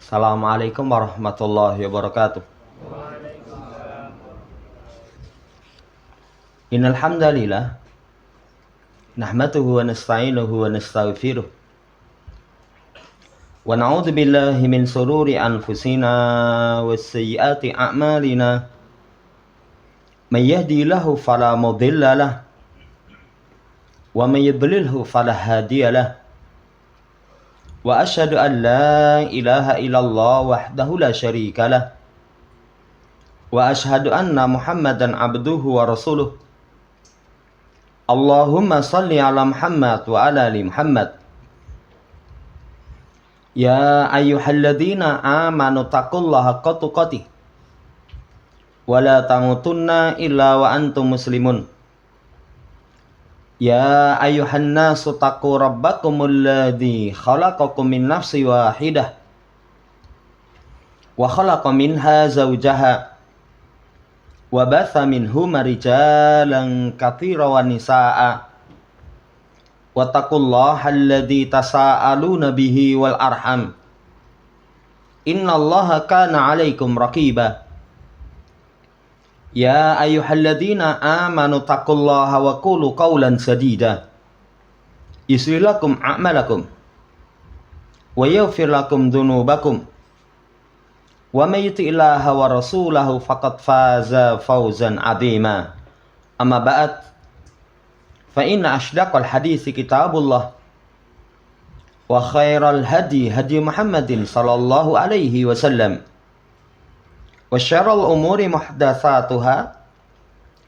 Assalamualaikum warahmatullahi wabarakatuh. Innal hamdalillah nahmaduhu wa nasta'inuhu wa nastaghfiruh wa na'udzu billahi min shururi anfusina wa sayyiati a'malina. May yahdihillahu fala mudilla lahu wa may yudlilhu fala hadiya lahu. Wa asyhadu an la ilaha illallah wahdahu la syarika lah. Wa asyhadu anna Muhammadan abduhu wa rasuluh. Allahumma salli ala Muhammad wa ala ali Muhammad. Ya ayyuhalladzina amanu taqullaha haqqa tuqatih wa la tamutunna illa wa antum muslimun. Ya ayuhan nasu taqu rabbakumul ladzi khalaqakum min nafsin wahidah wa khalaqa minha zawjaha wa batha minhuma rijalan katsiran wa nisaa'a wattaqullaha alladzi tasaaluna bihi wal arham innallaha kana 'alaikum raqiba. Ya ayyuhalladzina amanu taqullaha wa qulu qawlan sadida yuslih lakum a'malakum wa yaghfir lakum dhunubakum wa may yuti'illaha wa rasulahu faqad faza fawzan 'azima. Amma ba'd, fa inna ashdaqal haditsi kitabullah wa khairal hadi hadi Muhammadin sallallahu alaihi wasallam wa syarrul umuri muhdatsatuha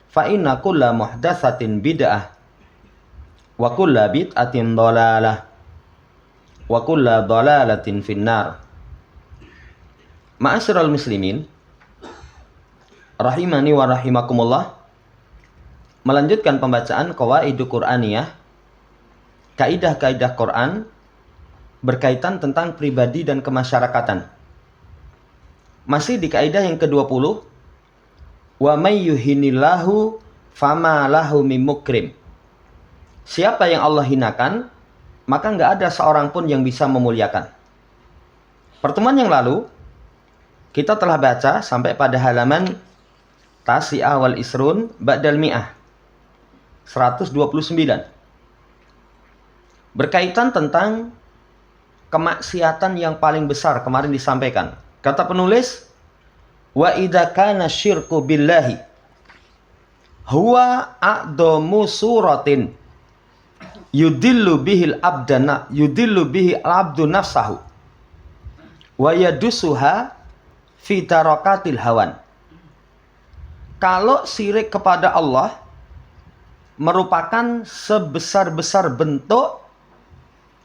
fa inna kulla muhdatsatin bid'ah wa kulla bid'atin dhalalah wa kulla dhalalatin finnar. Ma'asyiral muslimin rahimani wa rahimakumullah. Melanjutkan pembacaan Qawaidul Qur'aniyah, kaidah-kaidah Quran berkaitan tentang pribadi dan kemasyarakatan. Masih di kaidah yang ke-20, wa may yuhinillahu fama lahu mim mukrim. Siapa yang Allah hinakan, maka enggak ada seorang pun yang bisa memuliakan. Pertemuan yang lalu kita telah baca sampai pada halaman Tasi'ah wal Isrun ba'dal mi'ah 129. Berkaitan tentang kemaksiatan yang paling besar kemarin disampaikan. Kata penulis, wa idza kana syirku billahi huwa a'dhamu suratin yudillu bihil abdu nafsahu wa yadusuha fi tarakatil hawan. Kalau syirik kepada Allah merupakan sebesar-besar bentuk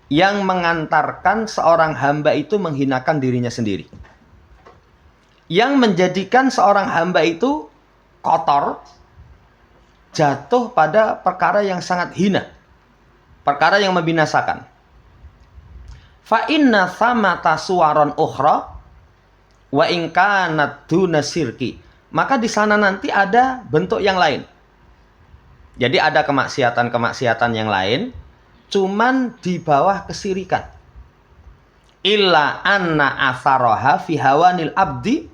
yang mengantarkan seorang hamba itu menghinakan dirinya sendiri, yang menjadikan seorang hamba itu kotor, jatuh pada perkara yang sangat hina, perkara yang membinasakan. Fa inna thamata suwaron ukhra wa in kanat duna syirki. Maka di sana nanti ada bentuk yang lain. Jadi ada kemaksiatan-kemaksiatan yang lain, cuman di bawah kesyirikan. Illa anna atharaha fi hawanil abdi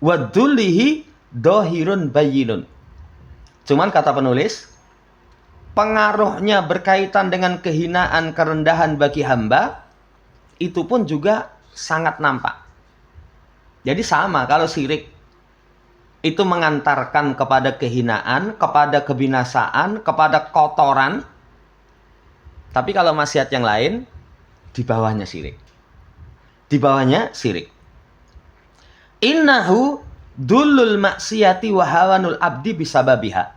wadullihi dohirun bayinun. Cuman kata penulis, pengaruhnya berkaitan dengan kehinaan, kerendahan bagi hamba, itu pun juga sangat nampak. Jadi sama, kalau syirik itu mengantarkan kepada kehinaan, kepada kebinasaan, kepada kotoran. Tapi kalau maksiat yang lain, di bawahnya syirik. Di bawahnya syirik. Innahu dullul maksiyati wa hawanul abdi bisababiha.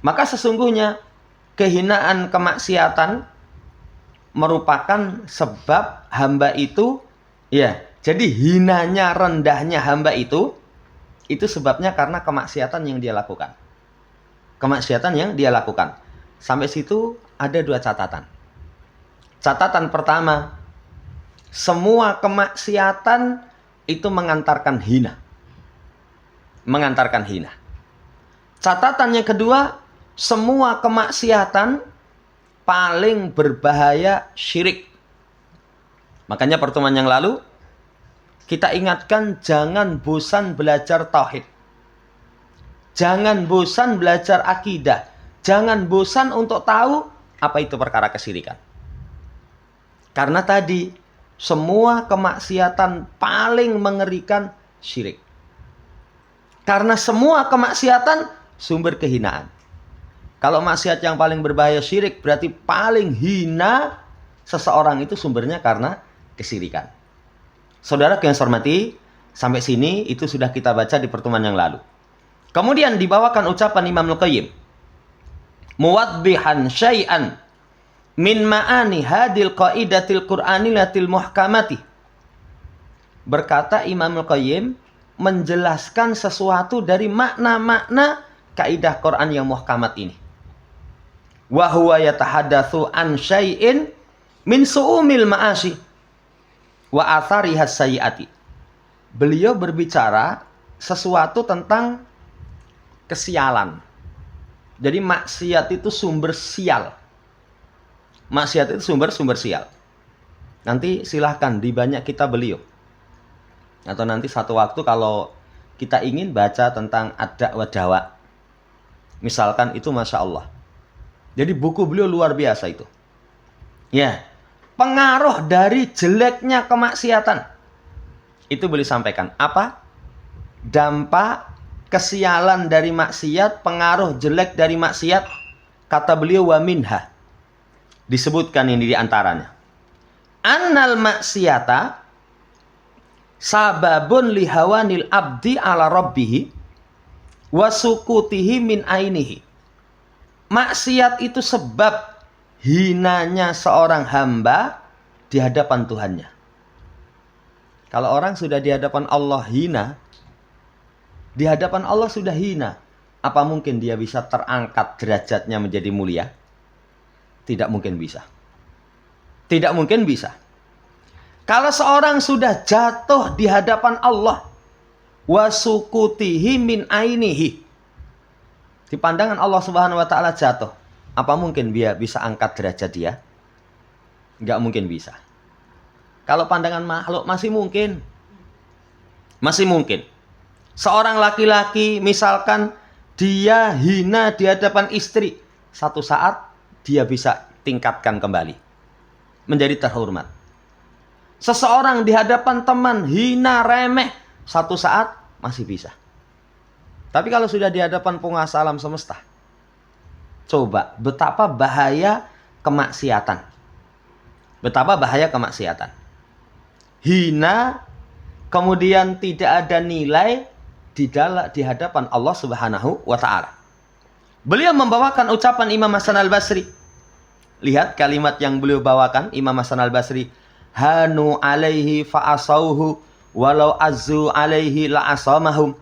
Maka sesungguhnya kehinaan kemaksiatan merupakan sebab hamba itu, ya, jadi hinanya, rendahnya hamba itu sebabnya karena kemaksiatan yang dia lakukan. kemaksiatan yang dia lakukan. Sampai situ ada 2 catatan. Catatan pertama, semua kemaksiatan itu mengantarkan hina. Mengantarkan hina. Catatan yang kedua, semua kemaksiatan paling berbahaya syirik. Makanya pertemuan yang lalu kita ingatkan jangan bosan belajar tauhid. Jangan bosan belajar akidah. Jangan bosan untuk tahu apa itu perkara kesyirikan. Karena tadi semua kemaksiatan paling mengerikan syirik. Karena semua kemaksiatan sumber kehinaan. Kalau maksiat yang paling berbahaya syirik, berarti paling hina seseorang itu sumbernya karena kesyirikan. Saudara yang saya hormati, sampai sini itu sudah kita baca di pertemuan yang lalu. Kemudian dibawakan ucapan Imam Al-Qayyim. Muwadbihan syai'an min ma'ani hadil qaidatil qur'anilatil muhkamati. Berkata Imam Al-Qayyim menjelaskan sesuatu dari makna-makna kaidah Quran yang muhkamat ini. Wa huwa yatahadatsu an syai'in min su'umil ma'asi wa athariha sayyiati. Beliau berbicara sesuatu tentang kesialan. Jadi maksiat itu sumber sial. Maksiat itu sumber sial. Nanti silahkan di banyak kitab beliau. Atau nanti satu waktu kalau kita ingin baca tentang ad-da' wa dawa. Misalkan itu Masya Allah. Jadi buku beliau luar biasa itu. Ya, pengaruh dari jeleknya kemaksiatan. Itu beliau sampaikan. Apa? Dampak kesialan dari maksiat, pengaruh jelek dari maksiat. Kata beliau wa minha. Disebutkan ini di antaranya. Annal maksiata sababun lihawanil abdi ala rabbihi wa sukutihi min ainihi. Maksiat itu sebab hinanya seorang hamba di hadapan Tuhannya. Kalau orang sudah di hadapan Allah hina, di hadapan Allah sudah hina, apa mungkin dia bisa terangkat derajatnya menjadi mulia? Tidak mungkin bisa. Tidak mungkin bisa. Kalau seorang sudah jatuh di hadapan Allah, wasukutihi min ainihi, di pandangan Allah Subhanahu wa taala jatuh, apa mungkin dia bisa angkat derajat dia? Enggak mungkin bisa. Kalau pandangan makhluk masih mungkin. Masih mungkin. Seorang laki-laki misalkan dia hina di hadapan istri, satu saat dia bisa tingkatkan kembali menjadi terhormat. Seseorang di hadapan teman hina, remeh, satu saat masih bisa. Tapi kalau sudah di hadapan penguasa alam semesta, coba betapa bahaya kemaksiatan. Betapa bahaya kemaksiatan. Hina, kemudian tidak ada nilai di hadapan Allah Subhanahu wa taala. Beliau membawakan ucapan Imam Hasan Al-Basri. Lihat kalimat yang beliau bawakan Imam Hasan Al-Basri. Hanu alaihi fa'asauhu walau azzu alaihi la'asamahum.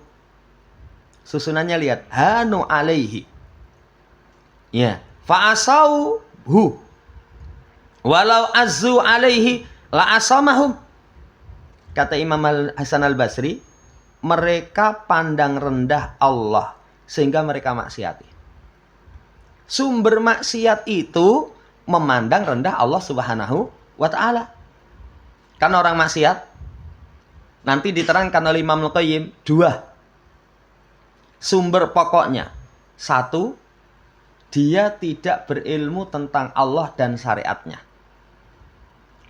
Susunannya lihat. Hanu alaihi. Ya. Fa'asauhu walau azzu alaihi la'asamahum. Kata Imam Hasan Al-Basri, mereka pandang rendah Allah sehingga mereka maksiati. Sumber maksiat itu memandang rendah Allah Subhanahu wa taala. Kan orang maksiat nanti diterangkan oleh Imam Al-Qayyim 2 sumber pokoknya. 1, dia tidak berilmu tentang Allah dan syariatnya.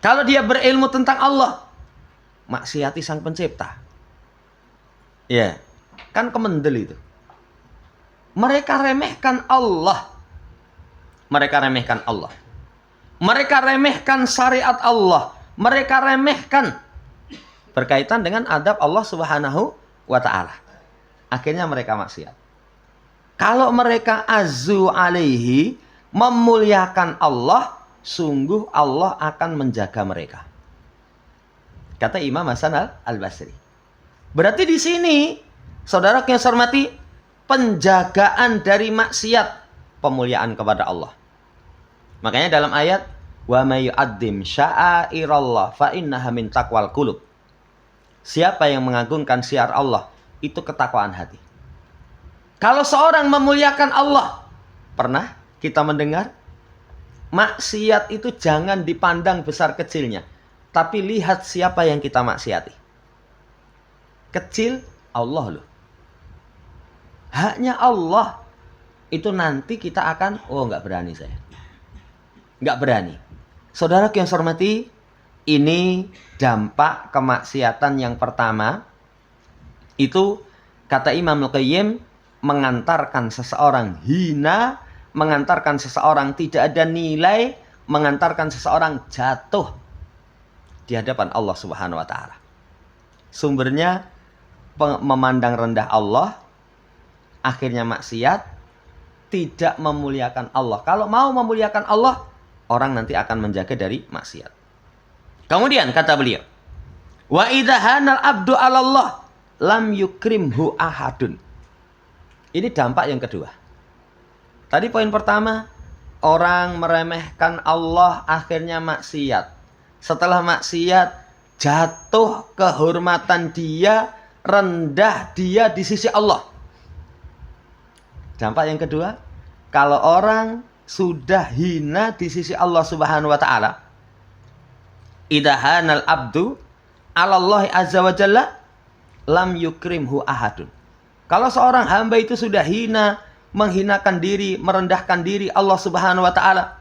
Kalau dia berilmu tentang Allah, maksiati Sang Pencipta. Ya, kan kemendel itu. Mereka remehkan Allah. Mereka remehkan Allah. Mereka remehkan syariat Allah. Mereka remehkan berkaitan dengan adab Allah Subhanahu wa taala. Akhirnya mereka maksiat. Kalau mereka azzu alaihi, memuliakan Allah, sungguh Allah akan menjaga mereka. Kata Imam Hasan Al-Basri. Berarti di sini, saudara yang saya hormati, penjagaan dari maksiat, pemuliaan kepada Allah. Makanya dalam ayat wa may yu'azzim sya'airallah fa innaha min taqwal qulub. Siapa yang mengagungkan syiar Allah, itu ketakwaan hati. Kalau seorang memuliakan Allah, pernah kita mendengar maksiat itu jangan dipandang besar kecilnya, tapi lihat siapa yang kita maksiati. Kecil Allah loh. Haknya Allah. Itu nanti kita akan, oh nggak berani saya. Nggak berani. Saudara yang saya hormati, ini dampak kemaksiatan yang pertama. Itu kata Imam Al-Qayyim, mengantarkan seseorang hina, mengantarkan seseorang tidak ada nilai, mengantarkan seseorang jatuh di hadapan Allah Subhanahu wa taala. Sumbernya memandang rendah Allah, akhirnya maksiat, tidak memuliakan Allah. Kalau mau memuliakan Allah, orang nanti akan menjaga dari maksiat. Kemudian kata beliau, wa idza hanal abdu 'ala Allah lam yukrimhu ahadun. Ini dampak yang kedua. Tadi poin pertama, orang meremehkan Allah akhirnya maksiat. Setelah maksiat, jatuh kehormatan dia, rendah dia di sisi Allah. Dampak yang kedua, kalau orang sudah hina di sisi Allah Subhanahu wa taala, idza hanal abdu 'ala Allah azza wa jalla lam yukrimhu ahadun. Kalau seorang hamba itu sudah hina, menghinakan diri, merendahkan diri Allah Subhanahu wa taala,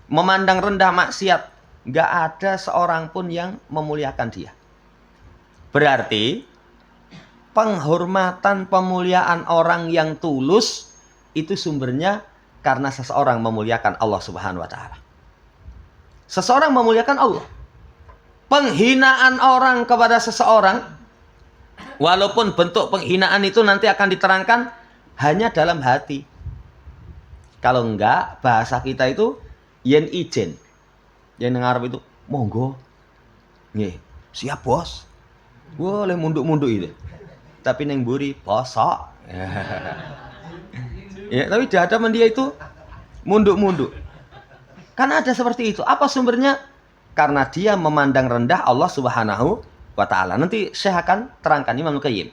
memandang rendah maksiat, enggak ada seorang pun yang memuliakan dia. Berarti penghormatan, pemuliaan orang yang tulus itu sumbernya karena seseorang memuliakan Allah Subhanahu wa taala. Seseorang memuliakan Allah. Penghinaan orang kepada seseorang, walaupun bentuk penghinaan itu nanti akan diterangkan hanya dalam hati. Kalau enggak, bahasa kita itu yen ijen. Yen ngarep itu monggo. Nggih, siap bos. Boleh munduk-munduk itu. Tapi neng buri posok. Ya, tapi di hadapan dia itu munduk-munduk. Karena ada seperti itu. Apa sumbernya? Karena dia memandang rendah Allah Subhanahu wa taala. Nanti saya akan terangkan Imam Al-Qayyim.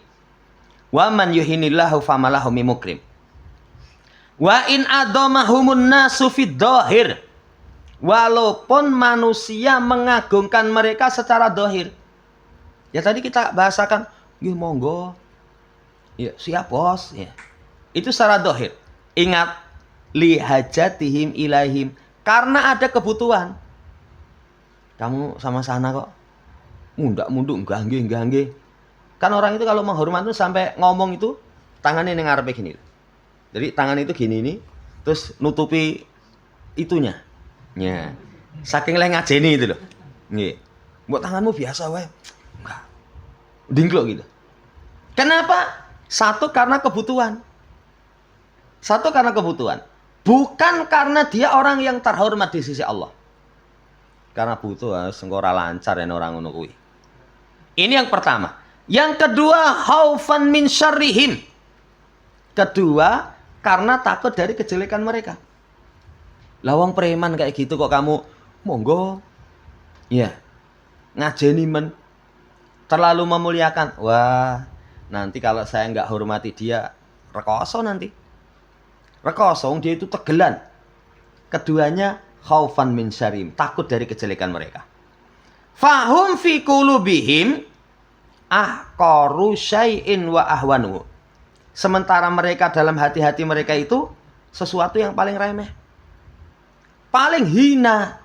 Wa man yuhinillahu famalahu mimukrim. Wa in adamahumun nasu fid dhahir. Walaupun manusia mengagungkan mereka secara dhahir. Ya tadi kita bahasakan, nggih monggo. Ya, siap bos, ya. Itu secara dhahir. Ingat, li hajatihim ilaihim, karena ada kebutuhan. Kamu sama sana kok. Mundak-munduk, enggak nggih. Kan orang itu kalau menghormat itu sampai ngomong itu tangannya yang ngarepe gini. Jadi tangan itu gini nih, terus nutupi itunya. Ya. Saking leh ngajeni itu loh. Nggih. Mbok tanganmu biasa wae. Enggak. Dingklok gitu. Kenapa? Satu karena kebutuhan. Bukan karena dia orang yang terhormat di sisi Allah. Karena butuh, sengkora lancar yang orang ngono kuwi. Ini yang pertama. Yang kedua, khaufan min syarrihim. Kedua, karena takut dari kejelekan mereka. Lawang preman kayak gitu kok kamu monggo. Ya. Ngajeni men. Terlalu memuliakan. Wah, nanti kalau saya nggak hormati dia, rekoso nanti. Rekoso, dia itu tegelan. Keduanya khaufan min syarrihim, takut dari kejelekan mereka. Fahum fi qulubihim ahqaru syai'in wa ahwanu. Sementara mereka dalam hati-hati mereka itu sesuatu yang paling remeh. Paling hina.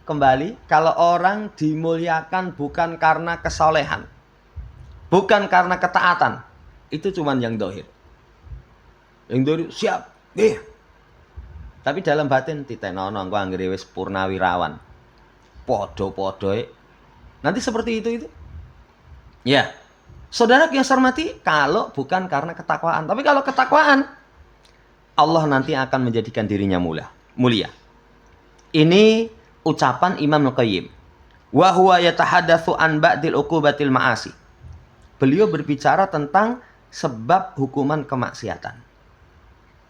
Kembali, kalau orang dimuliakan bukan karena kesolehan, bukan karena ketaatan, itu cuman yang dohir. Yang dohir siap, tapi dalam batin titenono engko anggere wis purnawirawan. Podo-podoe. Nanti seperti itu. Ya. Saudara yang saya hormati, kalau bukan karena ketakwaan, tapi kalau ketakwaan, Allah nanti akan menjadikan dirinya mulia. Ini ucapan Imam Al-Qayyim. Wa huwa yatahadatsu an ba'dil uqubatil ma'asi. Beliau berbicara tentang sebab hukuman kemaksiatan.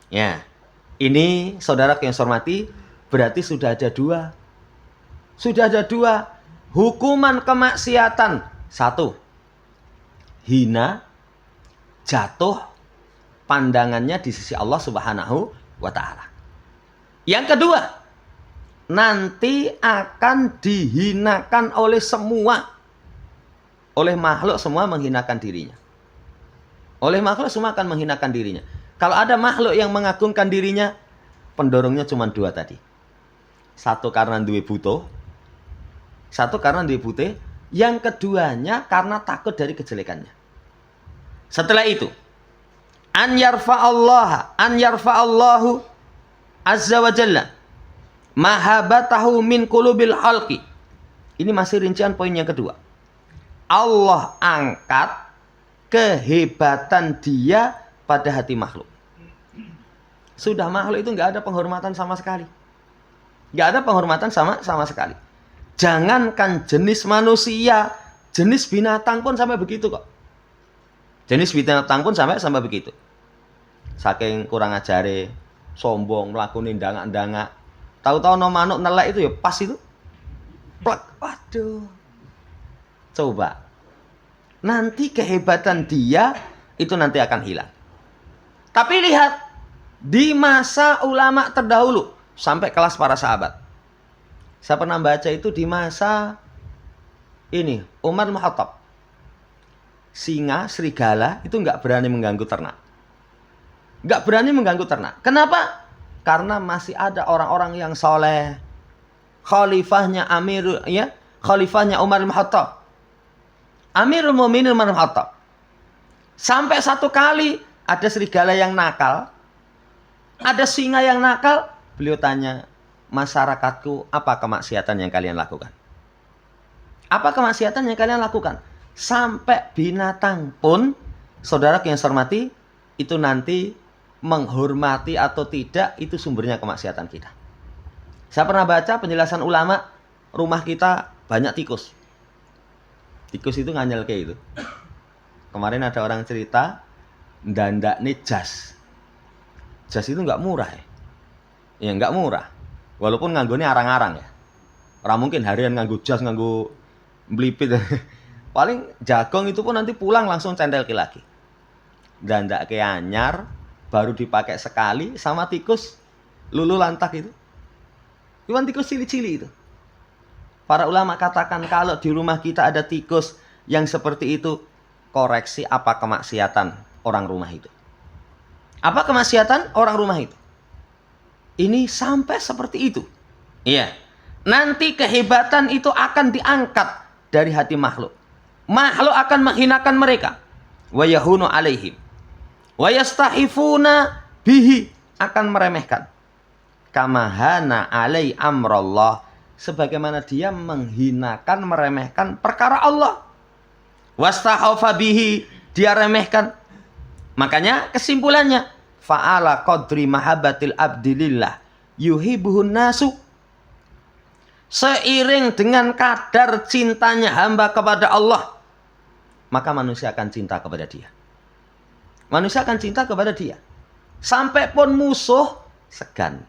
Ya, ini saudara yang saya hormati, berarti sudah ada dua. Sudah ada dua. Hukuman kemaksiatan. Satu, hina, jatuh pandangannya di sisi Allah Subhanahu wa Ta'ala. Yang kedua, nanti akan dihinakan oleh semua. Oleh makhluk semua menghinakan dirinya. Oleh makhluk semua akan menghinakan dirinya. Kalau ada makhluk yang mengagungkan dirinya, pendorongnya cuma dua tadi. Satu karena duwe butuh. Satu karena duwe butuh. Yang keduanya karena takut dari kejelekannya. Setelah itu, an yarfa'allahu azza wa jalla mahabatahu min qulubil halqi. Ini masih rincian poin yang kedua. Allah angkat kehebatan dia pada hati makhluk. Sudah makhluk itu nggak ada penghormatan sama sekali. Nggak ada penghormatan sama sekali. Jangankan jenis manusia, jenis binatang pun sampai begitu kok. Jenis binatang pun sampai begitu. Saking kurang ajare, sombong, melakukan dangak-dangak. Tahu-tahu no manuk nelek itu ya pas itu. Plek. Waduh. Coba. Nanti kehebatan dia itu nanti akan hilang. Tapi lihat. Di masa ulama terdahulu. Sampai kelas para sahabat. Saya pernah baca itu di masa ini. Umar bin Khattab. Singa, serigala itu nggak berani mengganggu ternak. Nggak berani mengganggu ternak. Kenapa? Karena masih ada orang-orang yang soleh. Khalifahnya Khalifahnya Umar bin Khattab. Amirul Mukminin Umar bin Khattab. Sampai satu kali ada serigala yang nakal. Ada singa yang nakal. Beliau tanya, masyarakatku, apa kemaksiatan yang kalian lakukan? Apa kemaksiatan yang kalian lakukan? Sampai binatang pun, saudara yang saya hormati, itu nanti menghormati atau tidak, itu sumbernya kemaksiatan kita. Saya pernah baca penjelasan ulama, rumah kita banyak tikus. Tikus itu nganyel kayak itu. Kemarin ada orang cerita, ndandak nih jas. Jas itu nggak murah ya. Ya nggak murah. Walaupun nganggonya arang-arang ya. Orang mungkin harian nganggo jas, nganggo blipit. Paling jagung itu pun nanti pulang langsung centelki lagi. Ndandak kayak anyar, baru dipakai sekali sama tikus lulu lantak itu. Iwan tikus cili-cili itu. Para ulama katakan kalau di rumah kita ada tikus yang seperti itu, koreksi apa kemaksiatan orang rumah itu. Apa kemaksiatan orang rumah itu? Ini sampai seperti itu. Iya. Nanti kehebatan itu akan diangkat dari hati makhluk. Makhluk akan menghinakan mereka. Wa yahunu alaihim. Wa yastahifuna bihi, akan meremehkan. Kamahana alai amrallah, sebagaimana dia menghinakan, meremehkan perkara Allah. Wastahafa bihi, dia remehkan. Makanya kesimpulannya, fa'ala qadri mahabbatil abdilillah yuhibuhun nasu. Seiring dengan kadar cintanya hamba kepada Allah, maka manusia akan cinta kepada dia. Manusia akan cinta kepada dia. Sampai pun musuh segan.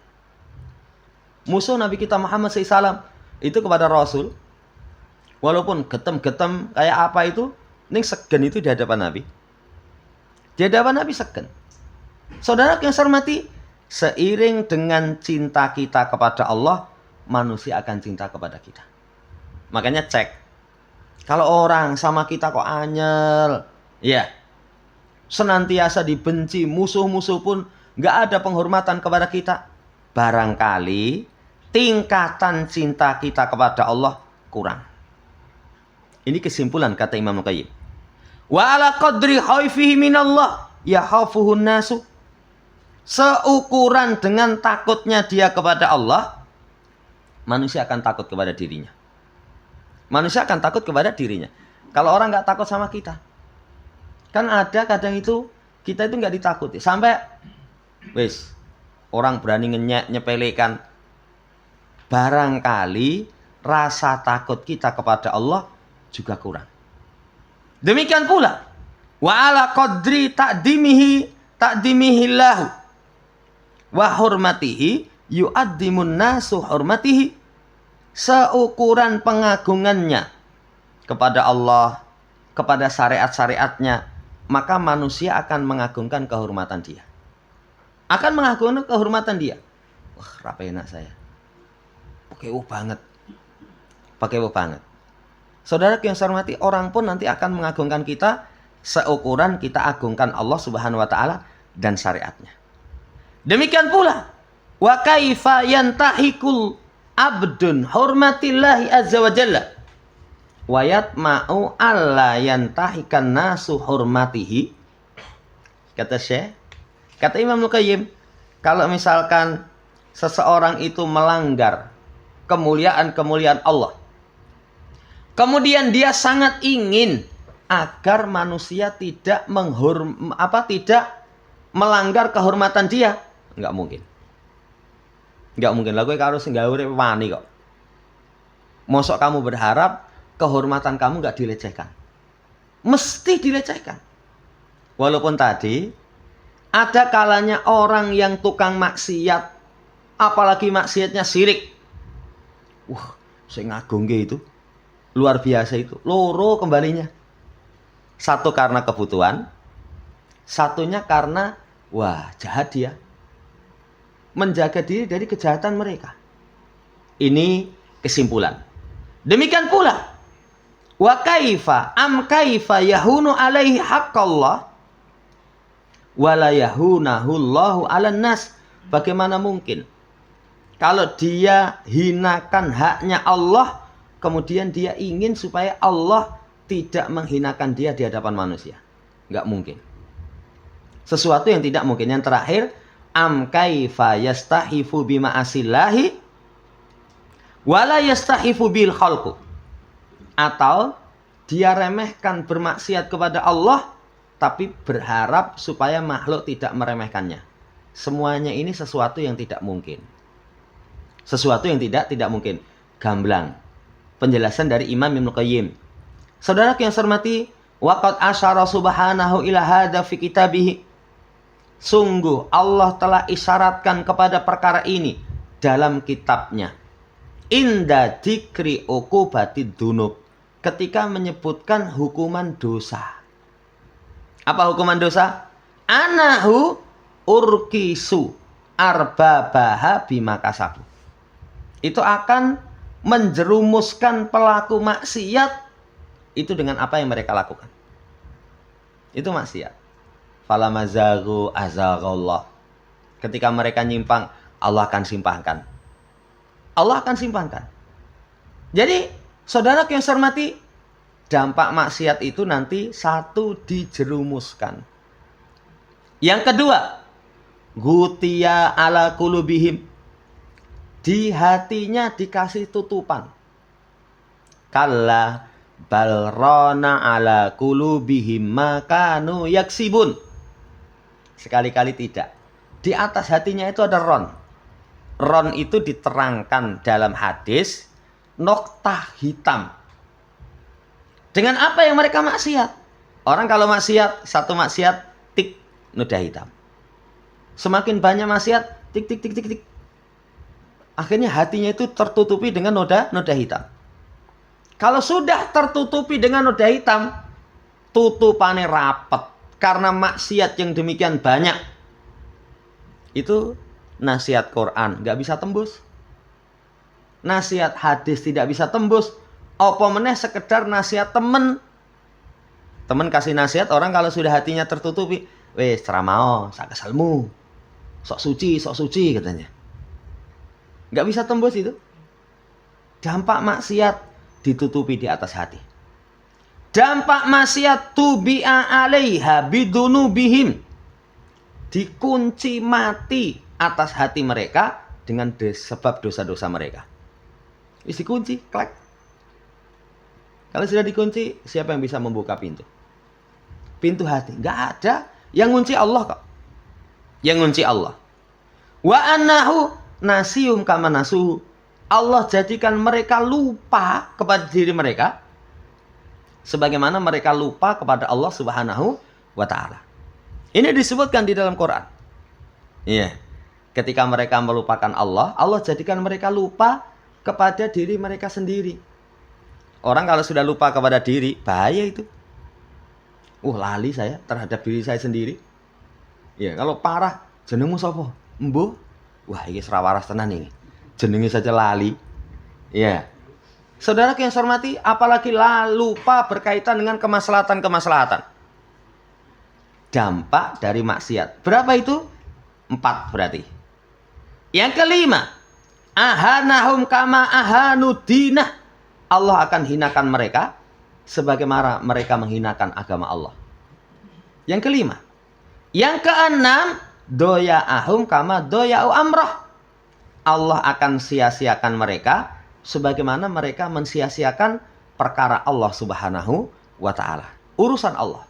Musuh Nabi kita Muhammad SAW itu kepada Rasul, walaupun getem-getem kayak apa itu, ini segan itu di hadapan Nabi. Di hadapan Nabi segan. Saudara yang saya hormati, seiring dengan cinta kita kepada Allah, manusia akan cinta kepada kita. Makanya cek. Kalau orang sama kita kok anyel, ya, senantiasa dibenci, musuh-musuh pun nggak ada penghormatan kepada kita, barangkali tingkatan cinta kita kepada Allah kurang. Ini kesimpulan kata Imam Qayyim. Wa ala qadri khaifihi minallah yakhafuhun nasu. Seukuran dengan takutnya dia kepada Allah, manusia akan takut kepada dirinya. Manusia akan takut kepada dirinya. Kalau orang nggak takut sama kita, kan ada kadang itu kita itu nggak ditakuti. Sampai wis orang berani ngenyek, nyepelekan. Barangkali rasa takut kita kepada Allah juga kurang. Demikian pula Wa ala qadri ta'dimihillahu wa hurmatihi yu'addimun nasu hurmatihi. Seukuran pengagungannya kepada Allah, kepada syariat-syariatnya, maka manusia akan mengagungkan kehormatan dia. Akan mengagungkan kehormatan dia. Wah, rapa enak saya. Pakai banget. Pakai banget. Saudara yang saya hormati, orang pun nanti akan mengagungkan kita seukuran kita agungkan Allah Subhanahu wa taala dan syariatnya. Demikian pula, wa kaifa yantahikul abdun hurmatillahi azza wa jalla wa yatma'u alla yantahikan nasu hurmatihi. Kata Syekh, kata Imam Al-Qayyim, kalau misalkan seseorang itu melanggar kemuliaan-kemuliaan Allah, kemudian dia sangat ingin agar manusia tidak tidak melanggar kehormatan dia, nggak mungkin. Nggak mungkin lah, kowe karo sing gawe wani kok. Mosok kamu berharap kehormatan kamu nggak dilecehkan? Mesti dilecehkan. Walaupun tadi ada kalanya orang yang tukang maksiat, apalagi maksiatnya syirik. Wah, saya ngagungke itu. Luar biasa itu. Loro kembalinya. Satu karena kebutuhan, satunya karena wah, jahat dia. Menjaga diri dari kejahatan mereka. Ini kesimpulan. Demikian pula, wa kaifa yahunu alaihi haqqallah wa la yahunahu Allahu 'alan nas. Bagaimana mungkin kalau dia hinakan haknya Allah, kemudian dia ingin supaya Allah tidak menghinakan dia di hadapan manusia? Nggak mungkin. Sesuatu yang tidak mungkin. Yang terakhir, am kaifa yastahifu bima asillahi wala yastahifu bil khalqu. Atau dia remehkan bermaksiat kepada Allah, tapi berharap supaya makhluk tidak meremehkannya. Semuanya ini sesuatu yang tidak mungkin. Sesuatu yang tidak mungkin. Gamblang. Penjelasan dari Imam Ibnu Qayyim. Saudara yang saya hormati, waqad asyara subhanahu ila hadza fi kitabih. Sungguh Allah telah isyaratkan kepada perkara ini dalam kitabnya. Inda dzikri uqubatid dzunub. Ketika menyebutkan hukuman dosa. Apa hukuman dosa? Anahu urkisu arbabaha bima kasabu. Itu akan menjerumuskan pelaku maksiat itu dengan apa yang mereka lakukan. Itu maksiat. Falamazagu azaghallah. Ketika mereka nyimpang, Allah akan simpangkan. Allah akan simpangkan. Jadi, saudara yang saya hormati, dampak maksiat itu nanti satu dijerumuskan. Yang kedua, gutiya ala kulubihim. Di hatinya dikasih tutupan. Kalla balrona ala kulubihim makanu yaksibun. Sekali-kali tidak. Di atas hatinya itu ada ron. Ron itu diterangkan dalam hadis noktah hitam. Dengan apa yang mereka maksiat? Orang kalau maksiat, satu maksiat, tik, noda hitam. Semakin banyak maksiat, tik, tik, tik, tik, tik. Akhirnya hatinya itu tertutupi dengan noda hitam. Kalau sudah tertutupi dengan noda hitam, tutupannya rapat. Karena maksiat yang demikian banyak. Itu nasihat Quran nggak bisa tembus. Nasihat hadis tidak bisa tembus. Apa meneh sekedar nasihat temen. Temen kasih nasihat, orang kalau sudah hatinya tertutupi, wes ceramah, sak kesalmu. Sok suci katanya. Nggak bisa tembus itu. Dampak maksiat ditutupi di atas hati. Dampak maksiat tubi'a alaiha bidunubihim. Dikunci mati atas hati mereka dengan sebab dosa-dosa mereka. Isi kunci, klek. Kalau sudah dikunci, siapa yang bisa membuka pintu? Pintu hati. Nggak ada. Yang ngunci Allah kok. Yang ngunci Allah. Wa annahu nasiyum kama nasuhu. Allah jadikan mereka lupa kepada diri mereka. Sebagaimana mereka lupa kepada Allah Subhanahu wa ta'ala. Ini disebutkan di dalam Quran. Iya. Ketika mereka melupakan Allah, Allah jadikan mereka lupa kepada diri mereka sendiri. Orang kalau sudah lupa kepada diri, bahaya itu. Lali saya terhadap diri saya sendiri. Ya, kalau parah, jenengmu sapa? Embuh. Wah, ini serawaras tenan ini. Jenenge saja lali. Ya. Saudara yang saya hormati, apalagi lupa berkaitan dengan kemaslahatan-kemaslahatan. Dampak dari maksiat. Berapa itu? 4 berarti. Yang kelima, ahanahum kama ahanu dinah. Allah akan hinakan mereka sebagaimana mereka menghinakan agama Allah. Yang kelima. Yang keenam, doya'ahum kama doya'u amrah. Allah akan sia-siakan mereka sebagaimana mereka mensia-siakan perkara Allah Subhanahu wa ta'ala. Urusan Allah.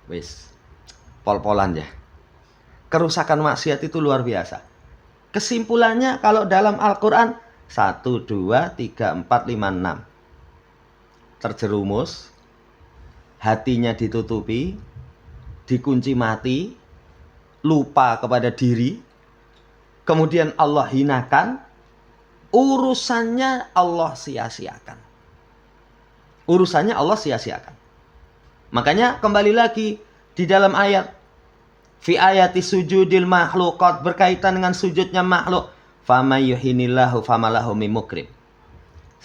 Wis, pol-polan ya. Kerusakan maksiat itu luar biasa. Kesimpulannya kalau dalam Al-Quran 1, 2, 3, 4, 5, 6. Terjerumus, hatinya ditutupi, dikunci mati, lupa kepada diri, kemudian Allah hinakan, urusannya Allah sia-siakan. Urusannya Allah sia-siakan. Makanya kembali lagi di dalam ayat fi ayati sujudil makhluqat, berkaitan dengan sujudnya makhluk, famay yuhinillahu famalahu mimukrim.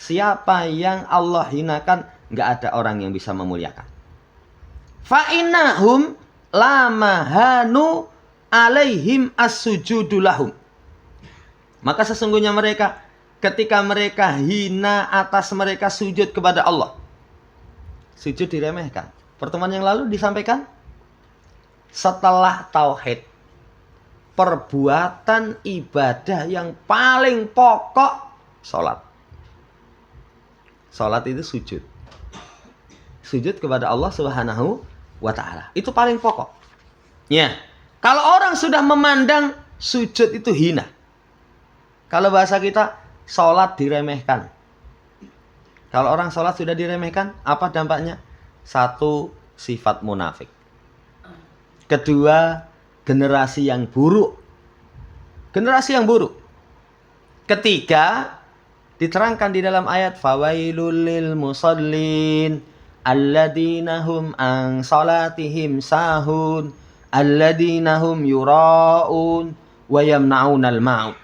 Siapa yang Allah hinakan, nggak ada orang yang bisa memuliakan. Fa innahum lamahanu alaihim as-sujudu lahum. Maka sesungguhnya mereka, ketika mereka hina atas mereka sujud kepada Allah, sujud diremehkan. Pertemuan yang lalu disampaikan, setelah tauhid, perbuatan ibadah yang paling pokok sholat. Sholat itu sujud. Sujud kepada Allah Subhanahu wa ta'ala. Itu paling pokok. Ya. Kalau orang sudah memandang sujud itu hina. Kalau bahasa kita, sholat diremehkan. Kalau orang sholat sudah diremehkan, apa dampaknya? 1, sifat munafik. Kedua, generasi yang buruk. Generasi yang buruk. Ketiga, diterangkan di dalam ayat fawailul lil musallin alladzina hum an salatihim sahun alladzina hum yuraun wa yamnaunal maut.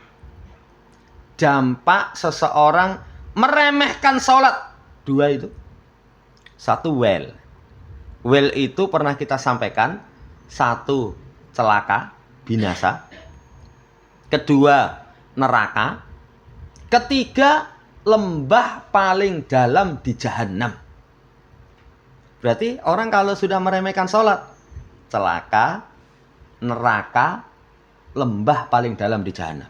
Dampak seseorang meremehkan salat. 2 itu. 1, wel. Wel itu pernah kita sampaikan. 1, celaka, binasa. Kedua, neraka. Ketiga, lembah paling dalam di jahanam. Berarti orang kalau sudah meremehkan sholat, celaka, neraka, lembah paling dalam di jahanam.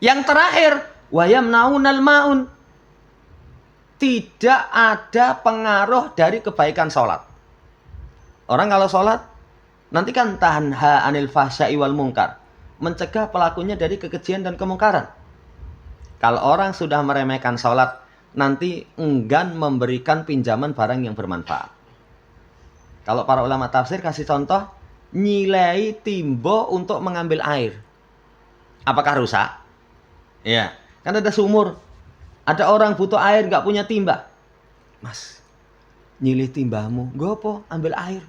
Yang terakhir, wayamnaunal maun. Tidak ada pengaruh dari kebaikan sholat. Orang kalau sholat, nanti kan tanha anil fahsya'i wal munkar. Mencegah pelakunya dari kekejian dan kemungkaran. Kalau orang sudah meremehkan sholat, nanti enggan memberikan pinjaman barang yang bermanfaat. Kalau para ulama tafsir kasih contoh, nyilai timbo untuk mengambil air. Apakah rusak? Ya, kan ada sumur. Ada orang butuh air, nggak punya timba. Mas, nyilih timbamu, gopo, ambil air.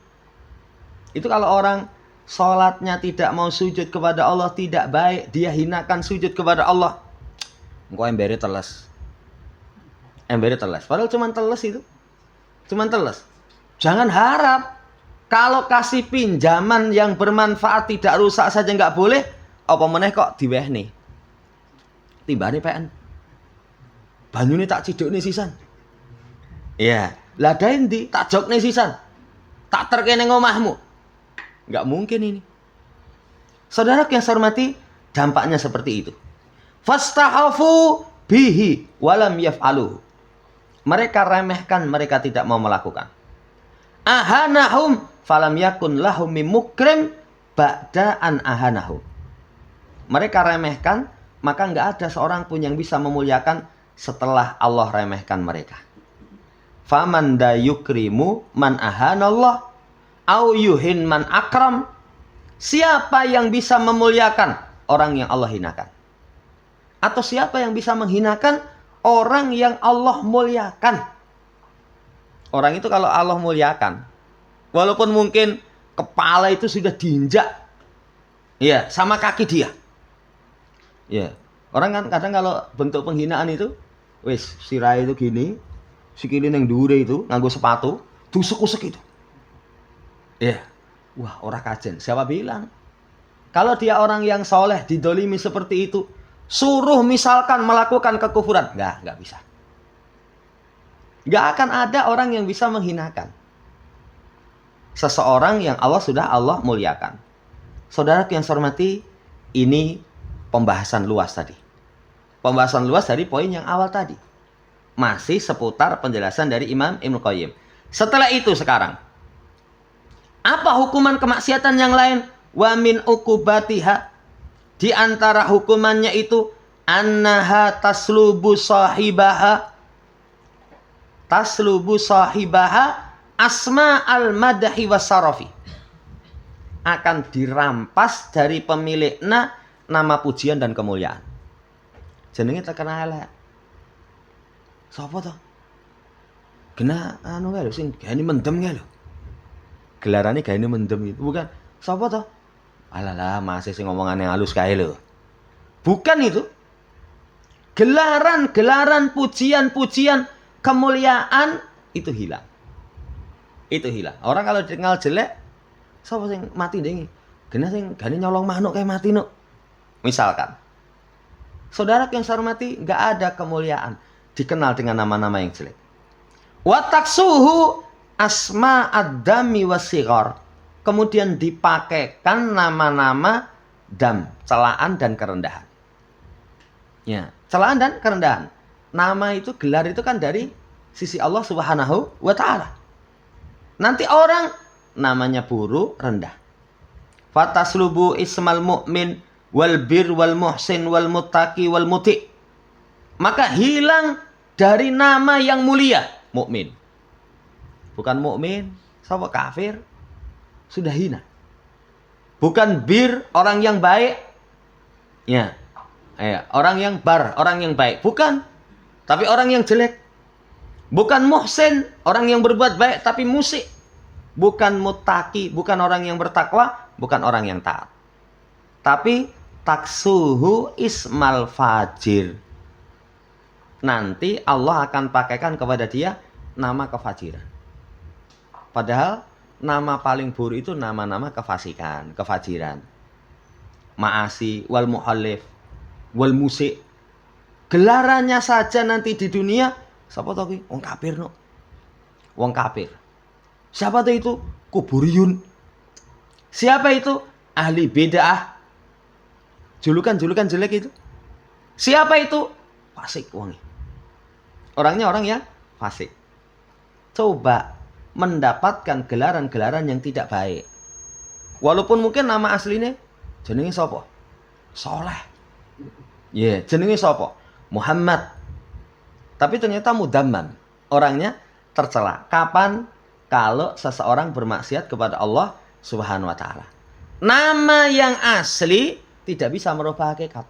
Itu kalau orang sholatnya tidak mau sujud kepada Allah, tidak baik, dia hinakan sujud kepada Allah. Engkau embere teles. Embere teles. Padahal cuma teles itu. Cuma teles. Jangan harap kalau kasih pinjaman yang bermanfaat tidak rusak saja nggak boleh, apa meneh kok diwehne. Timbane PN. Banyune tak cidukne sisan. Iya, lah daendi tak jokne sisan. Tak terkene ngomahmu. Nggak mungkin ini. Saudara yang saya hormati, dampaknya seperti itu. Fastahafu bihi walam yaf'aluhu. Mereka remehkan, mereka tidak mau melakukan. Ahanahum falam yakun lahum mimukrim ba'da an ahanahum. Mereka remehkan, maka nggak ada seorang pun yang bisa memuliakan setelah Allah remehkan mereka. Faman da yukrimu man ahanallah Au yuhin man akram. Siapa yang bisa memuliakan orang yang Allah hinakan? Atau siapa yang bisa menghinakan orang yang Allah muliakan? Orang itu kalau Allah muliakan, walaupun mungkin kepala itu sudah diinjak, ya, sama kaki dia. Ya, orang kan kadang kalau bentuk penghinaan itu, wis sirai itu gini, sikile yang dure itu nganggo sepatu, tusuk-usuk itu. Ya, wah orang kajen. Siapa bilang? Kalau dia orang yang soleh didolimi seperti itu, suruh misalkan melakukan kekufuran, nggak bisa. Nggak akan ada orang yang bisa menghinakan seseorang yang Allah muliakan. Saudara yang saya hormati, ini pembahasan luas tadi. Pembahasan luas dari poin yang awal tadi. Masih seputar penjelasan dari Imam Ibnu Qayyim. Setelah itu sekarang, apa hukuman kemaksiatan yang lain? Wa min uqubatiha, di antara hukumannya itu annaha taslubu sahibaha asma al-madhi wasarafi, akan dirampas dari pemiliknya nama pujian dan kemuliaan. Jenenge terkenal elek. Sapa to? Kena anu kae lho sing gaene mendem kae lho. Gelarane gaene mendem itu bukan. Sapa to? Alalah, masih sing ngomongane halus kae lho. Bukan itu. Gelaran-gelaran pujian-pujian kemuliaan itu hilang. Itu hilang. Orang kalau dikenal jelek, sapa sing mati ndenge? Gena sing gane nyolong manuk kae mati nuk. Misalkan. Saudara yang saya hormati, enggak ada kemuliaan dikenal dengan nama-nama yang jelek. Wa taksuhu asma ad-dami wasighar. Kemudian dipakaikan nama-nama dam, celaan dan kerendahan. Ya, celaan dan kerendahan. Nama itu, gelar itu kan dari sisi Allah Subhanahu wa taala. Nanti orang namanya buruk, rendah. Fataslubu ismal mu'min wal bir wal muhsin wal muttaqi wal muti. Maka hilang dari nama yang mulia, mukmin. Bukan mukmin, sapa kafir? Sudah hina. Bukan bir, orang yang baik. Ya. Orang yang bar, orang yang baik. Bukan. Tapi orang yang jelek. Bukan muhsin, orang yang berbuat baik tapi musik. Bukan muttaqi, bukan orang yang bertakwa, bukan orang yang taat. Tapi taksuhu ismal fajir. Nanti Allah akan pakaikan kepada dia nama kefajiran. Padahal nama paling buruk itu nama-nama kefasikan, kefajiran. Ma'asi, wal muhallif, wal musik. Gelarannya saja nanti di dunia, siapa tahu ki? Wong kafir no. Wong kafir. Siapa tahu itu? Kuburiyun. Siapa itu? Ahli bid'ah. Julukan-julukan jelek itu. Siapa itu? Fasik wongi. Orangnya orang yang fasik. Coba mendapatkan gelaran-gelaran yang tidak baik. Walaupun mungkin nama aslinya jenenge sapa? Soleh. Ya, jenenge sapa? Muhammad. Tapi ternyata mudamman. Orangnya tercela. Kapan? Kalau seseorang bermaksiat kepada Allah Subhanahu wa taala. Nama yang asli tidak bisa merubah hakikat.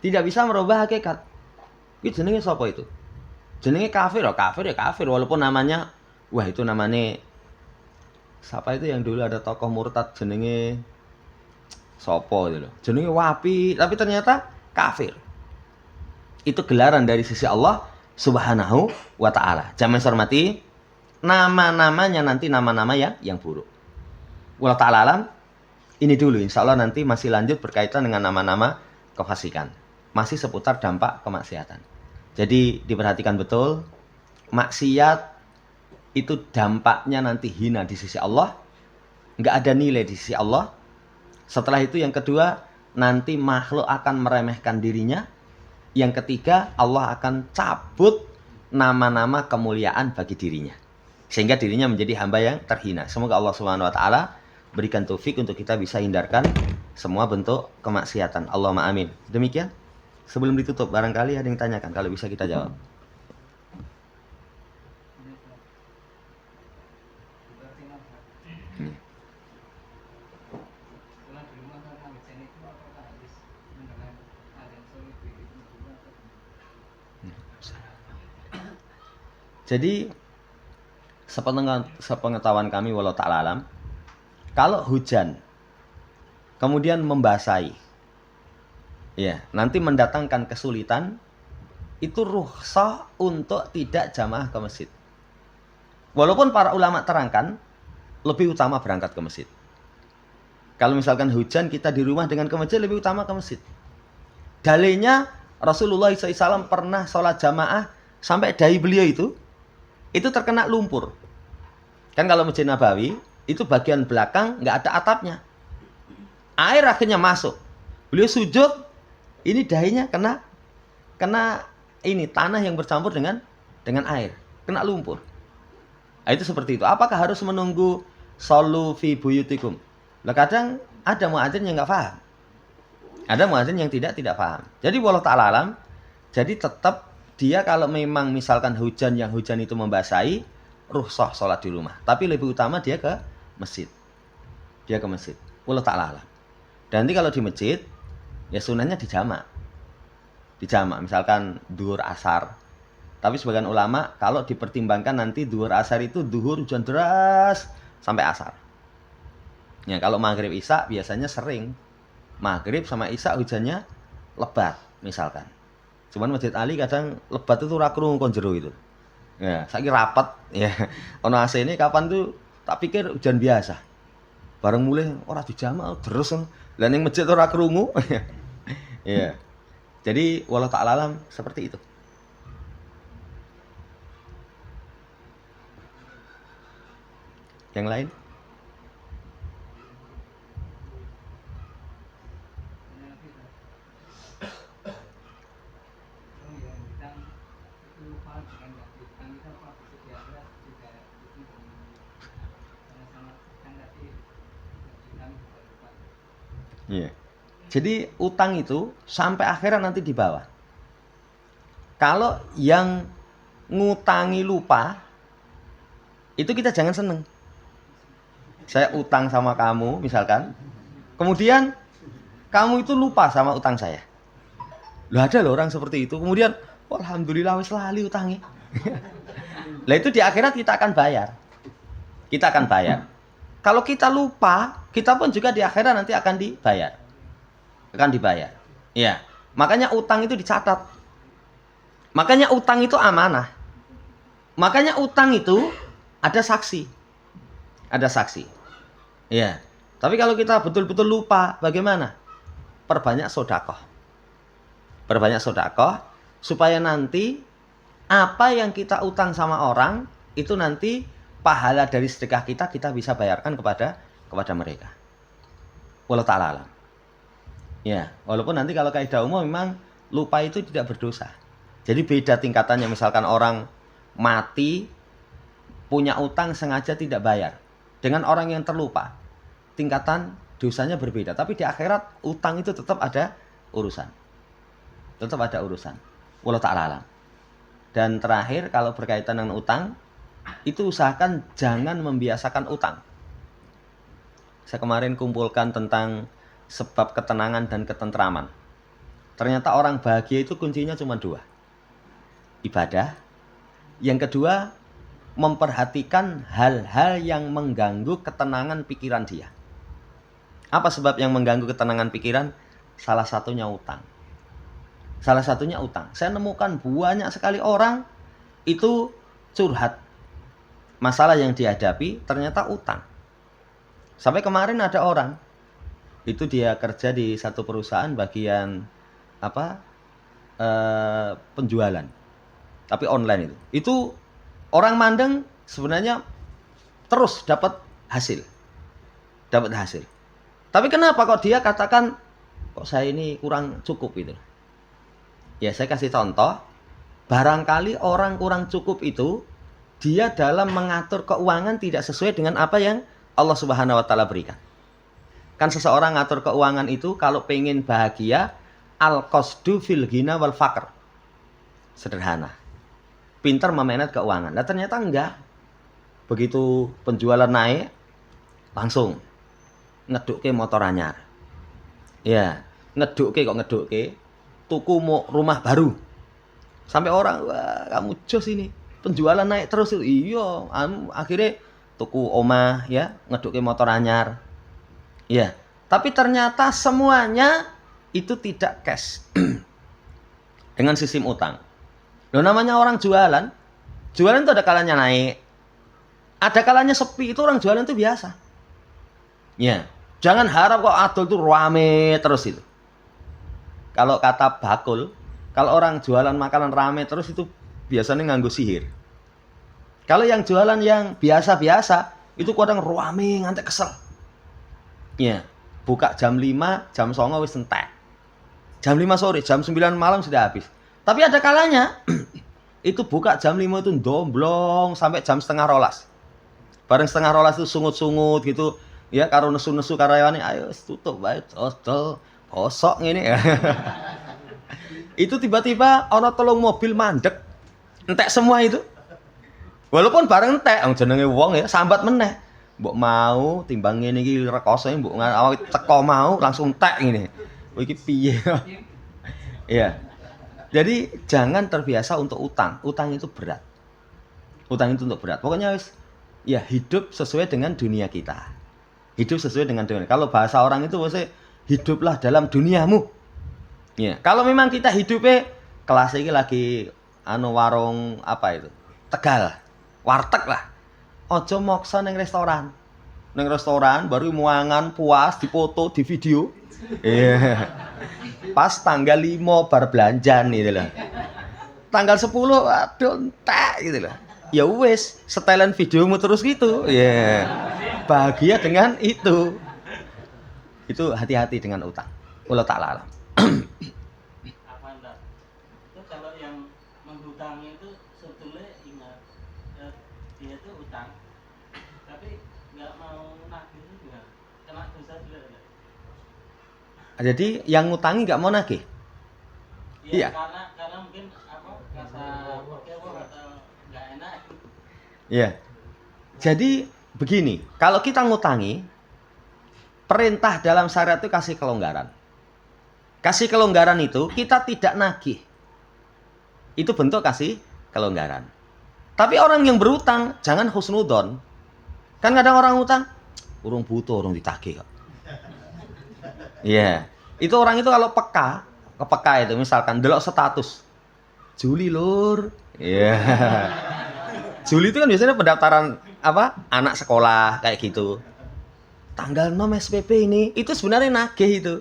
Tidak bisa merubah hakikat. Itu jenenge sapa itu? Jenenge kafir, kafir ya kafir walaupun namanya, wah itu namanya siapa itu yang dulu ada tokoh murtad jenenge sopo itu loh. Jenenge wapi, tapi ternyata kafir. Itu gelaran dari sisi Allah Subhanahu wa taala. Jangan hormati, nama-namanya nanti nama-nama yang buruk. Wallahu ta'ala alam. Ini dulu, insya Allah nanti masih lanjut berkaitan dengan nama-nama kefasikan. Masih seputar dampak kemaksiatan. Jadi diperhatikan betul, maksiat itu dampaknya nanti hina di sisi Allah, nggak ada nilai di sisi Allah. Setelah itu yang kedua, nanti makhluk akan meremehkan dirinya. Yang ketiga, Allah akan cabut nama-nama kemuliaan bagi dirinya, sehingga dirinya menjadi hamba yang terhina. Semoga Allah Subhanahu wa taala berikan taufik untuk kita bisa hindarkan semua bentuk kemaksiatan. Allahumma amin. Demikian. Sebelum ditutup, barangkali ada yang tanyakan, kalau bisa kita jawab. Jadi sepengetahuan kami walau ta'ala alam, kalau hujan kemudian membasahi, ya, nanti mendatangkan kesulitan, itu rukhsah untuk tidak jamaah ke masjid. Walaupun para ulama terangkan lebih utama berangkat ke masjid. Kalau misalkan hujan kita di rumah dengan ke masjid, lebih utama ke masjid. Dalilnya Rasulullah SAW pernah sholat jamaah sampai dahi beliau itu terkena lumpur. Kan kalau Masjid Nabawi itu bagian belakang nggak ada atapnya. Air akhirnya masuk. Beliau sujud, ini dahinya kena ini tanah yang bercampur dengan air, kena lumpur. Nah, itu seperti itu. Apakah harus menunggu shollu fi buyutikum? Lah kadang ada muadzin yang nggak paham. Ada muadzin yang tidak paham. Jadi wallahu ta'ala alam, jadi tetap dia kalau memang misalkan hujan itu membasahi, rukhsah sholat di rumah. Tapi lebih utama dia ke masjid. Dia ke masjid. Wallahu ta'ala alam. Dan nanti kalau di masjid, ya sunahnya dijamak. Dijamak, misalkan duhur asar. Tapi sebagian ulama kalau dipertimbangkan nanti duhur asar itu duhur hujan deras sampai asar. Ya kalau maghrib isya biasanya sering. Maghrib sama isya hujannya lebat misalkan. Cuman Masjid Ali kadang lebat itu ora krungu kon jero itu. Ya, saiki rapat ya. Ono AC ini kapan tuh tak pikir hujan biasa. Bareng mulai ora dijamak terus. Lah ning masjid ora krungu. Ya. Jadi wallahu ta'ala alam seperti itu. Yang lain? Iya. Jadi utang itu sampai akhirat nanti di bawah. Kalau yang ngutangi lupa, itu kita jangan seneng. Saya utang sama kamu misalkan, kemudian kamu itu lupa sama utang saya. Loh ada loh orang seperti itu. Kemudian, alhamdulillah wis lali utangnya. Lah itu di akhirat kita akan bayar. Kita akan bayar. Kalau kita lupa, kita pun juga di akhirat nanti akan dibayar. Akan dibayar. Ya. Makanya utang itu dicatat. Makanya utang itu amanah. Makanya utang itu ada saksi. Ada saksi. Ya. Tapi kalau kita betul-betul lupa, bagaimana? Perbanyak sedekah. Perbanyak sedekah supaya nanti apa yang kita utang sama orang itu nanti pahala dari sedekah kita bisa bayarkan kepada mereka. Wallahu ta'ala alam. Ya, walaupun nanti kalau kaidah umum memang lupa itu tidak berdosa. Jadi beda tingkatannya, misalkan orang mati punya utang sengaja tidak bayar dengan orang yang terlupa. Tingkatan dosanya berbeda, tapi di akhirat utang itu tetap ada urusan. Tetap ada urusan. Wallahu ta'ala alam. Dan terakhir kalau berkaitan dengan utang, itu usahakan jangan membiasakan utang. Saya kemarin kumpulkan tentang sebab ketenangan dan ketentraman. Ternyata orang bahagia itu kuncinya cuma 2. Ibadah. Yang kedua, memperhatikan hal-hal yang mengganggu ketenangan pikiran dia. Apa sebab yang mengganggu ketenangan pikiran? Salah satunya utang. Salah satunya utang. Saya nemukan banyak sekali orang itu curhat. Masalah yang dihadapi ternyata utang. Sampai kemarin ada orang itu dia kerja di satu perusahaan bagian penjualan, tapi online itu orang mandeng sebenarnya terus dapat hasil. Tapi kenapa kok dia katakan kok saya ini kurang cukup itu? Ya saya kasih contoh, barangkali orang kurang cukup itu dia dalam mengatur keuangan tidak sesuai dengan apa yang Allah Subhanahu wa taala berikan. Kan seseorang ngatur keuangan itu kalau pengen bahagia, al-qasdu fil ghina wal faqr. Sederhana. Pintar memanage keuangan. Nah ternyata enggak. Begitu penjualan naik, langsung ngedukke motor anyar. Ya, ngedukke, tuku mau rumah baru. Sampai orang, wah kamu jos ini. penjualan naik terus itu. Iya, akhirnya tuku omah ya, ngeduke motor anyar. Ya, tapi ternyata semuanya itu tidak cash. Dengan sistem utang. Loh, namanya orang jualan itu ada kalanya naik, ada kalanya sepi, itu orang jualan itu biasa. Ya, jangan harap kok adol itu rame terus itu. Kalau kata bakul, kalau orang jualan makanan rame terus itu biasanya nganggo sihir. Kalau yang jualan yang biasa-biasa, itu kadang rame ngantek kesel. Ya, buka jam 5, jam 09 wis entek. Jam 5 sore, jam 9 malam sudah habis. Tapi ada kalanya itu buka jam 5 itu domblong sampai jam setengah rolas. Bareng setengah rolas itu sungut-sungut gitu. Ya, karo nesu-nesu karyawane, ayo tutup bae, dodol, bosok ngene. Itu tiba-tiba ana 3 mobil mandek. Entek semua itu. Walaupun bareng entek, jenenge wong ya, sambat meneh. Mbok mau timbang ngene iki rekoso mbok awak teko mau langsung entek ngene. Oh iki piye? Iya. Jadi jangan terbiasa untuk utang. Utang itu berat. Utang itu untuk berat. Pokoknya wis ya hidup sesuai dengan dunia kita. Hidup sesuai dengan dunia. Kalau bahasa orang itu maksudnya hiduplah dalam duniamu. Ya, kalau memang kita hidupnya kelas ini lagi warung apa itu? Tegal. Warteg lah. Ojo moksa neng restoran. Neng restoran baru muangan puas dipoto di video. Iya. Pas tanggal 5 bar belanjan gitu loh. Tanggal 10 aduh entek gitu loh. Ya wes, setelan videomu terus gitu. Ya. Yeah. Bahagia dengan itu. Itu hati-hati dengan utang. Wallahu ta'ala alam. Apa enggak? Itu kalau yang menghutangi itu sebetulnya ingat dia itu utang. Tapi enggak mau nagih juga. Kena dosa juga enggak? Jadi yang ngutangi nggak mau nagih? Iya. Karena mungkin rasa kecewa atau nggak enak. Iya. Jadi begini, kalau kita ngutangi, perintah dalam syariat itu kasih kelonggaran. Kasih kelonggaran itu kita tidak nagih. Itu bentuk kasih kelonggaran. Tapi orang yang berutang jangan husnudon. Kan kadang orang utang, urung butuh, urung ditagih kok. Iya, itu orang itu kalau kepeka itu misalkan delok status Juli lur. Iya. Juli itu kan biasanya pendaftaran anak sekolah kayak gitu. Tanggal 6 SPP ini itu sebenarnya nagih itu.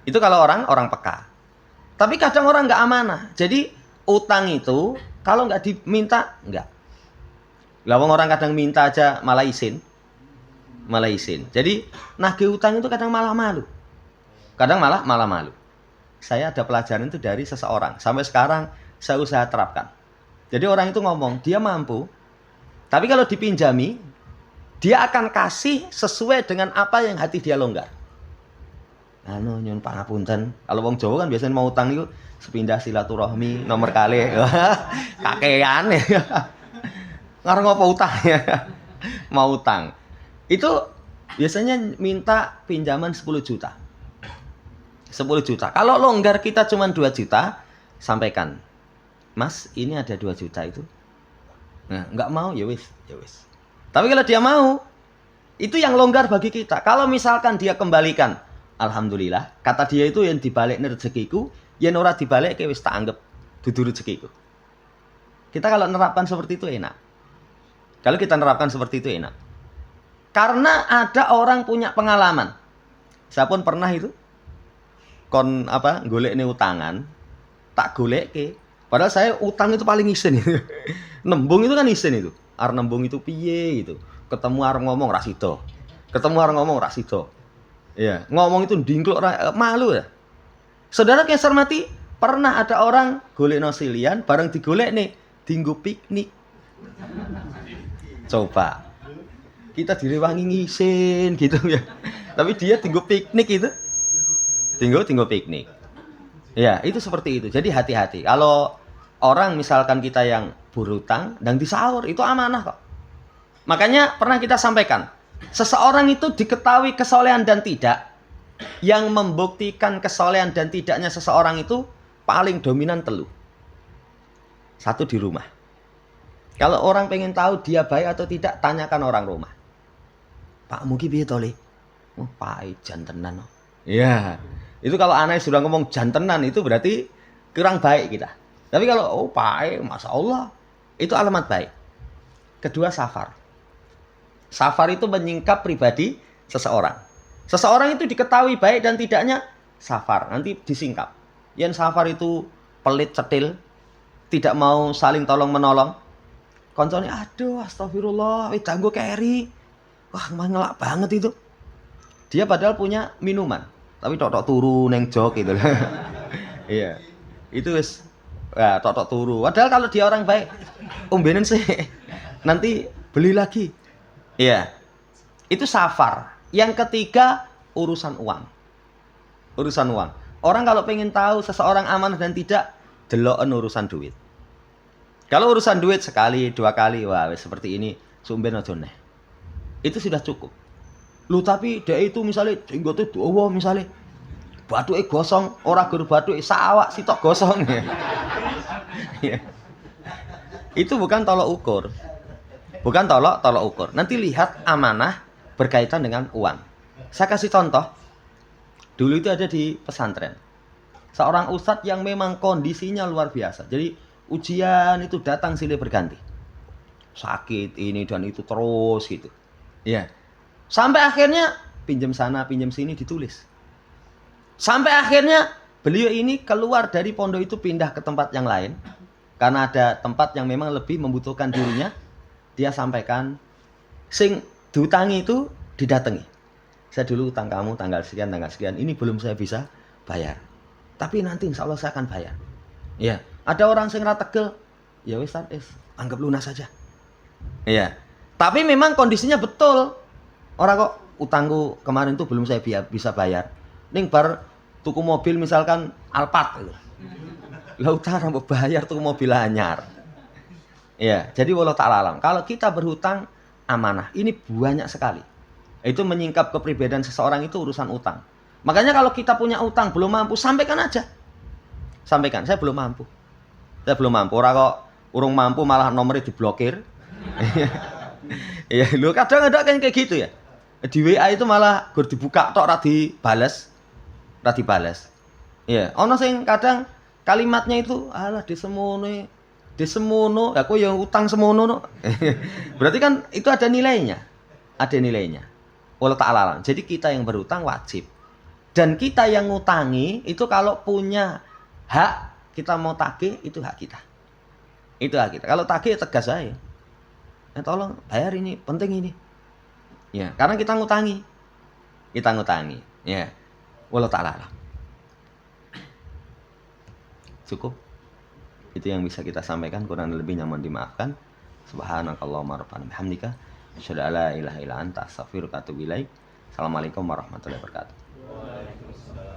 Itu kalau orang peka. Tapi kadang orang nggak amanah. Jadi utang itu kalau nggak diminta nggak. Lawang orang kadang minta aja malah izin. Jadi nagih utang itu kadang malah malu. Kadang malah malu. Saya ada pelajaran itu dari seseorang. Sampai sekarang saya usaha terapkan. Jadi orang itu ngomong, dia mampu. Tapi kalau dipinjami, dia akan kasih sesuai dengan apa yang hati dia longgar. Nyun pangapunten. Kalau wong Jawa kan biasanya mau utang itu sepindah silaturahmi nomor kali. Kakean ya. Ngarang apa utang ya. Mau utang. Itu biasanya minta pinjaman 10 juta. 10 juta. Kalau longgar kita cuma 2 juta, sampaikan. Mas, ini ada 2 juta itu. Nah, nggak mau, ya wis. Tapi kalau dia mau, itu yang longgar bagi kita. Kalau misalkan dia kembalikan, alhamdulillah, kata dia itu yang dibalik rezekiku, yang ora dibalik wis tak anggap dudu rezekiku. Kita kalau nerapkan seperti itu enak. Kalau kita nerapkan seperti itu enak. Karena ada orang punya pengalaman. Saya pun pernah itu golek nih utangan, tak golek ke. Padahal saya utang itu paling isin itu. Nembung itu kan isin itu. Nembung itu piye gitu. Ketemu arep ngomong ra sida. Iya, ngomong itu dingkluk malu ya. Saudara yang saya hormati, pernah ada orang golek nosilian bareng digolek nih, dinggo piknik. Coba. Kita direwangi ngisin gitu ya. Tapi dia dinggo piknik itu. Tinggal piknik. Ya, itu seperti itu. Jadi hati-hati. Kalau orang misalkan kita yang berutang dan disaur, itu amanah kok. Makanya pernah kita sampaikan, seseorang itu diketahui kesolehan dan tidak. Yang membuktikan kesolehan dan tidaknya seseorang itu paling dominan telu. Satu di rumah. Kalau orang pengen tahu dia baik atau tidak, tanyakan orang rumah. Pak Mugi piye to, Le? Oh, Pak jantenan. Iya. Itu kalau aneh sudah ngomong jantenan itu berarti kurang baik kita. Tapi kalau oh Pak, Masya Allah, itu alamat baik. Kedua, safar. Safar itu menyingkap pribadi seseorang. Seseorang itu diketahui baik dan tidaknya safar, nanti disingkap. Yang safar itu pelit cetil, tidak mau saling tolong menolong. Koncone aduh astagfirullah, tanggo keri. Wah, ngelak banget itu. Dia padahal punya minuman, tapi tok turu neng jok gitu. Iya. Itu wis tok turu. Padahal kalau dia orang baik, umbenen sih. Nanti beli lagi. Iya. Itu safar. Yang ketiga, urusan uang. Urusan uang. Orang kalau pengen tahu seseorang amanah dan tidak, deloken urusan duit. Kalau urusan duit sekali, 2 kali, wah seperti ini, sumben aja neh. Itu sudah cukup. Lu tapi dia itu misalnya jenggote dawa misalnya bathuke gosong, ora gur bathuke sawak sitok gosong. Itu bukan tolok ukur. Bukan tolok ukur. Nanti lihat amanah berkaitan dengan uang. Saya kasih contoh. Dulu itu ada di pesantren. Seorang ustadz yang memang kondisinya luar biasa. Jadi ujian itu datang silih berganti. Sakit ini dan itu terus gitu. Ya. Sampai akhirnya pinjam sana, pinjam sini ditulis. Sampai akhirnya beliau ini keluar dari pondok itu pindah ke tempat yang lain. Karena ada tempat yang memang lebih membutuhkan dirinya. Dia sampaikan sing diutangi itu didatangi. Saya dulu utang kamu tanggal sekian, ini belum saya bisa bayar. Tapi nanti insya Allah saya akan bayar. Ya, ada orang sing ra tegel, ya wis anggap lunas saja. Iya. Tapi memang kondisinya betul. Orang kok utangku kemarin tuh belum saya bisa bayar. Ning bar tuku mobil misalkan Alphard gitu. Lah utang mbok bayar tuku mobil anyar. Iya, jadi wallahu ta'ala alam. Kalau kita berhutang amanah, ini banyak sekali. Itu menyingkap kepribadian seseorang itu urusan utang. Makanya kalau kita punya utang belum mampu, sampaikan aja. Sampaikan, saya belum mampu. Saya belum mampu. Ora kok urung mampu malah nomornya diblokir. Iya, lu kadang-kadang kan kayak gitu ya. Di WA itu malah gur dibuka tok ora dibales. Ora dibales. Iya, ono sing kadang kalimatnya itu alah desemono, aku yang utang semono no. Berarti kan itu ada nilainya. Ada nilainya. Allah Ta'ala. Jadi kita yang berutang wajib. Dan kita yang ngutangi itu kalau punya hak kita mau tagih itu hak kita. Itu hak kita. Kalau tagih tegas aja. Tolong bayar ini, penting ini. Ya, karena kita ngutangi. Kita ngutangi. Ya. Allah Ta'ala. Cukup. Itu yang bisa kita sampaikan, kurang lebih nyaman dimaafkan. Subhanakallahumma rabbana bihamdika asyhadu an la ilaha illa anta astaghfiruka wa atubu ilaik. Assalamualaikum warahmatullahi wabarakatuh. Waalaikumsalam.